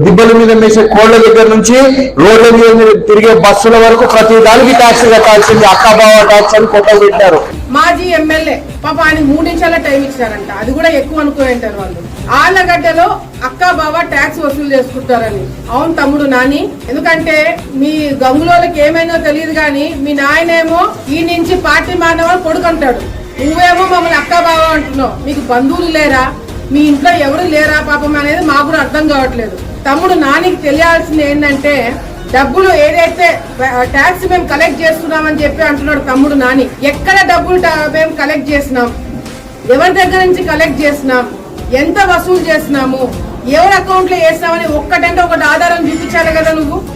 దిబ్బల మీద వేసే కోళ్ల దగ్గర నుంచి రోడ్ల మీద తిరిగే బస్సుల వరకు ప్రతి దానికి ట్యాక్స్ కట్టాల్సింది. అక్కాబావ ట్యాక్స్ అని కొత్త పెట్టారు. మాజీ ఎమ్మెల్యే పాప ఆయన 3 నిమిషాల టైం ఇచ్చారంట, అది కూడా ఎక్కువ అనుకుంటారు వాళ్ళు. ఆళ్ళగడ్డలో అక్కాబావ ట్యాక్స్ వసూలు చేసుకుంటారని. అవును తమ్ముడు నాని, ఎందుకంటే మీ గంగులోకి ఏమైనా తెలియదు కానీ మీ నాయనేమో ఈ నుంచి పార్టీ మానవాళ్ళు కొడుకుంటాడు, నువ్వేమో మమ్మల్ని అక్కాబావ అంటున్నావు. మీకు బంధువులు లేరా, మీ ఇంట్లో ఎవరు లేరా పాపం అనేది మాకు కూడా అర్థం కావట్లేదు. తమ్ముడు నానికి తెలియాల్సింది ఏంటంటే డబ్బులు ఏదైతే ట్యాక్స్ మేము కలెక్ట్ చేస్తున్నామని చెప్పి అంటున్నాడు తమ్ముడు నాని. ఎక్కడ డబ్బులు మేము కలెక్ట్ చేసినాం, ఎవరి దగ్గర నుంచి కలెక్ట్ చేసినాం, ఎంత వసూలు చేసినాము, ఎవరి అకౌంట్ లో వేసినామని ఒక్కటంటే ఒకటి ఆధారం చూపించాలి కదా.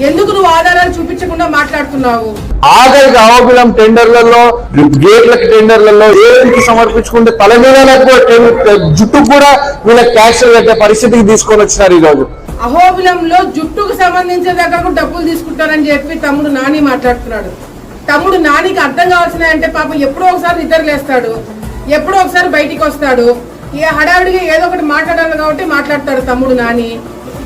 ఎందుకు నువ్వు ఆధారాలు చూపించకుండా మాట్లాడుతున్నావు? ఆఖరికి అవాబిలం టెండర్లలో, గేట్లకు టెండర్లలో ఏకి సమర్పించుకుంటే తల మీద జుట్టు కూడా వీళ్ళకి ట్యాక్స్ కట్టే పరిస్థితికి తీసుకొని వచ్చినారు ఈ రోజు. అహోబిలంలో జుట్టుకు సంబంధించిన దగ్గర డబ్బులు తీసుకుంటారని చెప్పి తమ్ముడు నాని మాట్లాడుతున్నాడు. తమ్ముడు నానికి అర్థం కావాల్సిన అంటే పాపం ఎప్పుడో ఒకసారి నిద్రలేస్తాడు, ఎప్పుడో ఒకసారి బయటికి వస్తాడు, ఏ హడావిడిగా ఏదో ఒకటి మాట్లాడాలి కాబట్టి మాట్లాడతాడు తమ్ముడు నాని.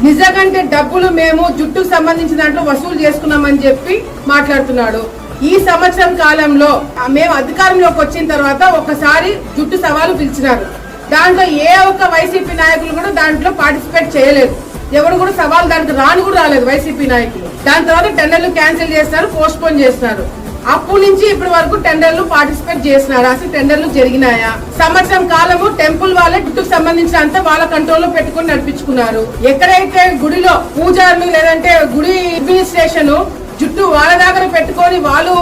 నిజంకంటే డబ్బులు మేము జుట్టుకు సంబంధించిన దాంట్లో వసూలు చేసుకున్నామని చెప్పి మాట్లాడుతున్నాడు. ఈ సంవత్సరం కాలంలో మేము అధికారంలోకి వచ్చిన తర్వాత ఒకసారి జుట్టు సవాలు పిలిచినారు. దాంట్లో ఏ ఒక్క వైసీపీ నాయకులు కూడా దాంట్లో పార్టిసిపేట్ చేయలేదు. ఎవరు కూడా సవాల్ దానికి రాని కూడా రాలేదు వైసీపీ నాయకులు. దాని తర్వాత టెండర్లు క్యాన్సిల్ చేస్తున్నారు, పోస్ట్ పోన్ చేస్తున్నారు. అప్పటి నుంచి ఇప్పటి వరకు టెండర్లు పార్టిసిపేట్ చేస్తున్నారు. అసలు టెండర్లు జరిగినాయా? సంవత్సరం కాలము టెంపుల్ వాళ్ళే జుట్టుకు సంబంధించిన అంతా వాళ్ళ కంట్రోల్ లో పెట్టుకుని నడిపించుకున్నారు. ఎక్కడైతే గుడిలో పూజారులు లేదంటే గుడి అడ్మినిస్ట్రేషన్ జుట్టు వాళ్ళ దగ్గర పెట్టుకొని వాళ్ళు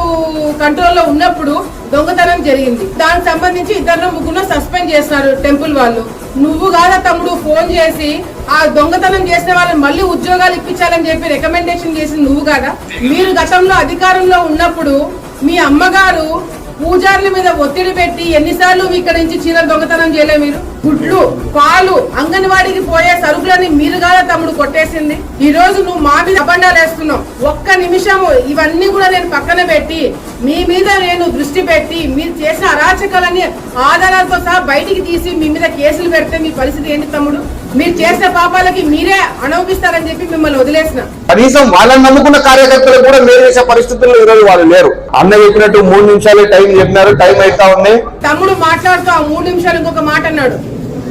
కంట్రోల్లో ఉన్నప్పుడు దొంగతనం జరిగింది. దానికి సంబంధించి 2-3 సస్పెండ్ చేస్తున్నారు టెంపుల్ వాళ్ళు. నువ్వు కాదా తమ్ముడు ఫోన్ చేసి ఆ దొంగతనం చేసిన వాళ్ళని మళ్ళీ ఉద్యోగాలు ఇప్పించాలని చెప్పి రికమెండేషన్ చేసింది నువ్వు కాదా? మీరు గతంలో అధికారంలో ఉన్నప్పుడు మీ అమ్మగారు పూజారుల మీద ఒత్తిడి పెట్టి ఎన్నిసార్లు ఇక్కడ నుంచి చీరలు దొంగతనం చేయలే? మీరు గుడ్లు, పాలు, అంగన్వాడికి పోయే సరుకులని మీరు కాదా తమ్ముడు కొట్టేసింది? ఈ రోజు నువ్వు మా మీద అబండాలు వేస్తున్నావు. ఒక్క నిమిషము ఇవన్నీ కూడా నేను పక్కన పెట్టి మీ మీద నేను దృష్టి పెట్టి మీరు చేసిన అరాచకాలని ఆధారాలతో సహా బయటికి తీసి మీ మీద కేసులు పెడితే మీ పరిస్థితి ఏంటి తమ్ముడు? మీరు చేసిన పాపాలకి మీరే అనుభవిస్తారని చెప్పి మిమ్మల్ని వదిలేసిన. కనీసం వాళ్ళని నమ్ముకున్న కార్యకర్తలు కూడా మేలు చేసే పరిస్థితుల్లో ఈరోజు వాళ్ళు లేరు. అన్న చెప్పినట్టు 3 నిమిషాలే టైం చెప్పినారు, టైం అవుతా ఉంది. తమ్ముడు మాట్లాడుతూ ఆ 3 నిమిషాలు ఇంకొక మాట అన్నాడు,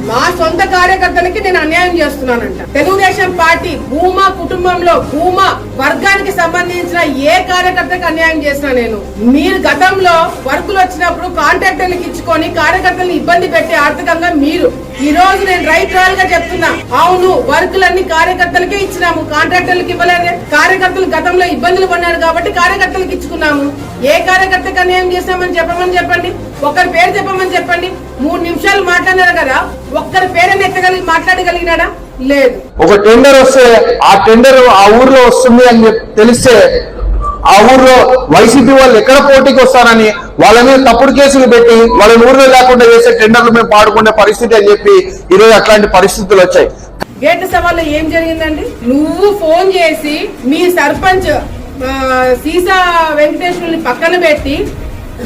మా సొంత కార్యకర్తలకి నేను అన్యాయం చేస్తున్నానంట. తెలుగుదేశం పార్టీ భూమా కుటుంబంలో భూమా వర్గానికి సంబంధించిన ఏ కార్యకర్తకి అన్యాయం చేసినా నేను. మీరు గతంలో వర్కులు వచ్చినప్పుడు కాంట్రాక్టర్లకు ఇచ్చుకొని కార్యకర్తలను ఇబ్బంది పెట్టి ఆర్థికంగా మీరు ఈ రోజు నేను రైట్ రాయల్ గా చెప్తున్నా, అవును వర్కులన్నీ కార్యకర్తలకే ఇచ్చినాము, కాంట్రాక్టర్లకు ఇవ్వలేదే. కార్యకర్తలు గతంలో ఇబ్బందులు పడినారు కాబట్టి కార్యకర్తలకు ఇచ్చుకున్నాము. ఏ కార్యకర్తకు అన్యాయం చేస్తామని చెప్పండి, ఒకరి పేరు చెప్పమని చెప్పండి. 3 నిమిషాలు మాట్లాడారు కదా, ఒక్కరి పేరుని మాట్లాడగలిగినాడా? లేదు. ఒక టెండర్ వస్తే ఆ టెండర్ ఆ ఊర్లో వస్తుంది అని తెలిస్తే ఆ ఊర్లో వైసీపీ వాళ్ళు ఎక్కడ పోటీకి వస్తారని వాళ్ళ మీద తప్పుడు కేసులు పెట్టి వాళ్ళని ఊర్లో లేకుండా చేసే టెండర్లు మేము పాడుకునే పరిస్థితి అని చెప్పి ఈరోజు అట్లాంటి పరిస్థితులు వచ్చాయి. గేట్ సవాల్లో ఏం జరిగిందండి? నువ్వు ఫోన్ చేసి మీ సర్పంచ్ సీసా వెంకటేశ్వరుని పక్కన పెట్టి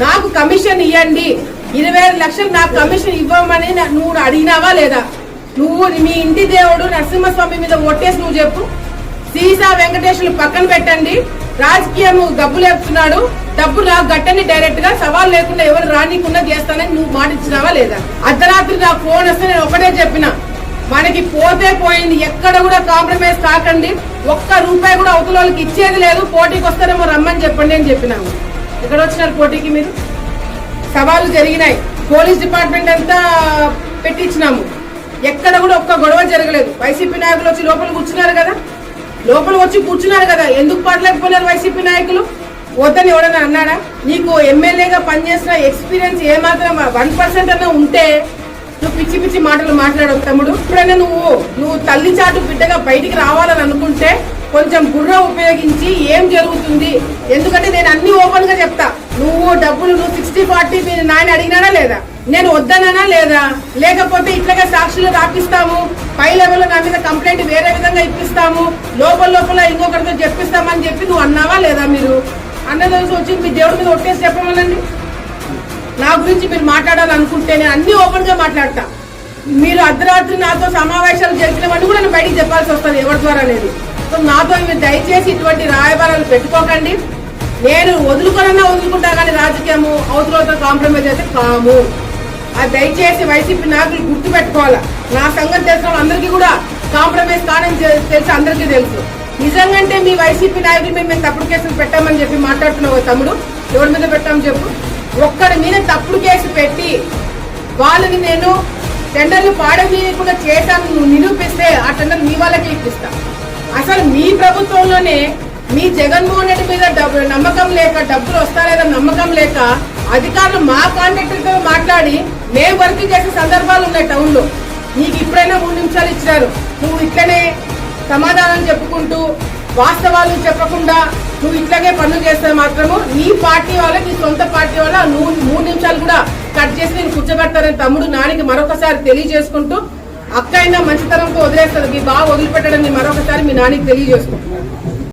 నాకు కమిషన్ ఇవ్వండి, 25 లక్షలు నాకు కమిషన్ ఇవ్వమని నువ్వు అడిగినావా లేదా? నువ్వు మీ ఇంటి దేవుడు నరసింహస్వామి మీద ఒట్టేసి నువ్వు చెప్పు. సీసా వెంకటేశ్వరులు పక్కన పెట్టండి, రాజకీయం డబ్బులు వేస్తున్నాడు, డబ్బులు నాకు గట్టని డైరెక్ట్ గా సవాల్ లేకుండా ఎవరు రానికుండా చేస్తానని నువ్వు మాట ఇచ్చినావా లేదా? అర్ధరాత్రి నాకు ఫోన్ వస్తే నేను ఒకటే చెప్పిన, మనకి పోతే పోయింది, ఎక్కడ కూడా కాంప్రమైజ్ కాకండి, ₹1 కూడా అవతల వాళ్ళకి ఇచ్చేది లేదు, పోటీకి వస్తారేమో రమ్మని చెప్పండి అని చెప్పినాము. ఎక్కడ వచ్చినారు పోటీకి? మీరు సవాళ్ళు జరిగినాయి, పోలీస్ డిపార్ట్మెంట్ అంతా పెట్టించినాము, ఎక్కడ కూడా ఒక్క గొడవ జరగలేదు. వైసీపీ నాయకులు వచ్చి లోపల కూర్చున్నారు కదా, ఎందుకు పడలేకపోయినారు వైసీపీ నాయకులు? వద్దని ఎవడన్నా అన్నాడా? నీకు ఎమ్మెల్యేగా పనిచేసిన ఎక్స్పీరియన్స్ ఏమాత్రం 1% అన్నా ఉంటే నువ్వు పిచ్చి పిచ్చి మాటలు మాట్లాడవు తమ్ముడు. ఇప్పుడైనా నువ్వు తల్లి చాటు బిడ్డగా బయటికి రావాలని అనుకుంటే కొంచెం బుర్ర ఉపయోగించి ఏం జరుగుతుంది, ఎందుకంటే నేను అన్ని ఓపెన్ గా చెప్తా. నువ్వు డబ్బులు 60-40 మీరు నాయన అడిగినాడా లేదా? నేను వద్దనా లేదా? లేకపోతే ఇట్లాగే సాక్షులు రాపిస్తాము, పై లెవెల్లో నా మీద కంప్లైంట్ వేరే విధంగా ఇప్పిస్తాము, లోపల ఇంకొకరితో చెప్పిస్తామని చెప్పి నువ్వు అన్నావా లేదా? మీరు అన్నదోసి వచ్చి మీ దేవుడి మీద ఒట్టేసి చెప్పమనండి. నా గురించి మీరు మాట్లాడాలనుకుంటే నేను అన్ని ఓపెన్ గా మాట్లాడతా. మీరు అర్ధరాత్రి నాతో సమావేశాలు జరిపినవన్నీ కూడా నేను బయటికి చెప్పాల్సి వస్తుంది ఎవరి ద్వారా అనేది. సో నాతో మీరు దయచేసి ఇటువంటి రాయబారాలు పెట్టుకోకండి. నేను వదులుకుంటా కానీ రాజకీయము అవసరంతో కాంప్రమైజ్ అయితే కాము. అది దయచేసి వైసీపీ నాయకులు గుర్తు పెట్టుకోవాలా. నా సంగతి తెలిసిన వాళ్ళందరికీ కూడా కాంప్రమైజ్ కాదని తెలిసి అందరికీ తెలుసు. నిజంగాంటే మీ వైసీపీ నాయకులు మేము తప్పుడు కేసులు పెట్టామని చెప్పి మాట్లాడుతున్నావు తమ్ముడు. ఎవరి మీద పెట్టామని చెప్పు. ఒక్కడి మీద తప్పుడు కేసు పెట్టి వాళ్ళని నేను టెండర్లు పాడనీయకుండా చేశాను నిరూపిస్తే ఆ టెండర్ మీ వాళ్ళకి ఇప్పిస్తా. అసలు మీ ప్రభుత్వంలోనే మీ జగన్మోహన్ రెడ్డి మీద నమ్మకం లేక డబ్బులు వస్తాలేదని నమ్మకం లేక అధికారులు మా కాంట్రాక్టర్తో మాట్లాడి మేము వర్క్ చేసే సందర్భాలు ఉన్నాయి టౌన్ లో. నీకు ఇప్పుడైనా 3 నిమిషాలు ఇచ్చినారు. నువ్వు ఇట్లనే సమాధానం చెప్పుకుంటూ వాస్తవాలు చెప్పకుండా నువ్వు ఇట్లాగే పనులు చేస్తే మాత్రము నీ పార్టీ వాళ్ళ నీ సొంత పార్టీ వాళ్ళ నువ్వు 3 నిమిషాలు కూడా కట్ చేసి నేను కూర్చోబెడతానని తమ్ముడు నానికి మరొకసారి తెలియజేసుకుంటూ, అక్క అయినా మంచితనంతో వదిలేస్తుంది, మీ బాగా వదిలిపెట్టడం మరొకసారి మీ నానికి తెలియజేసుకుంటూ